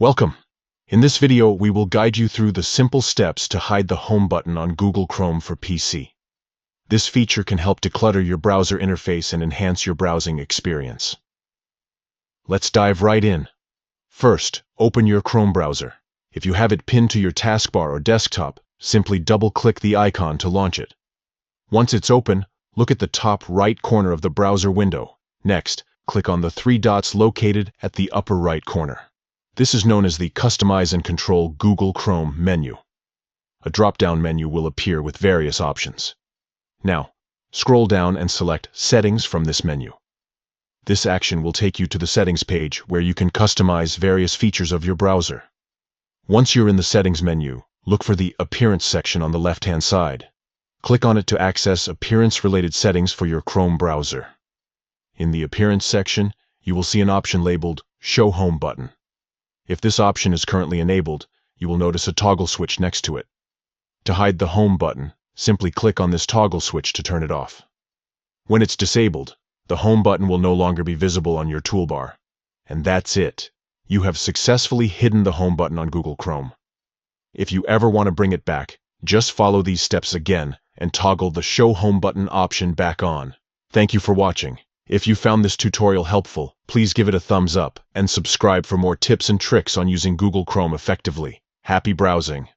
Welcome! In this video, we will guide you through the simple steps to hide the Home button on Google Chrome for PC. This feature can help declutter your browser interface and enhance your browsing experience. Let's dive right in. First, open your Chrome browser. If you have it pinned to your taskbar or desktop, simply double-click the icon to launch it. Once it's open, look at the top right corner of the browser window. Next, click on the three dots located at the upper right corner. This is known as the Customize and Control Google Chrome menu. A drop-down menu will appear with various options. Now, scroll down and select Settings from this menu. This action will take you to the Settings page where you can customize various features of your browser. Once you're in the Settings menu, look for the Appearance section on the left-hand side. Click on it to access appearance-related settings for your Chrome browser. In the Appearance section, you will see an option labeled Show Home button. If this option is currently enabled, you will notice a toggle switch next to it. To hide the Home button, simply click on this toggle switch to turn it off. When it's disabled, the Home button will no longer be visible on your toolbar. And that's it. You have successfully hidden the Home button on Google Chrome. If you ever want to bring it back, just follow these steps again and toggle the Show Home button option back on. Thank you for watching. If you found this tutorial helpful, please give it a thumbs up and subscribe for more tips and tricks on using Google Chrome effectively. Happy browsing!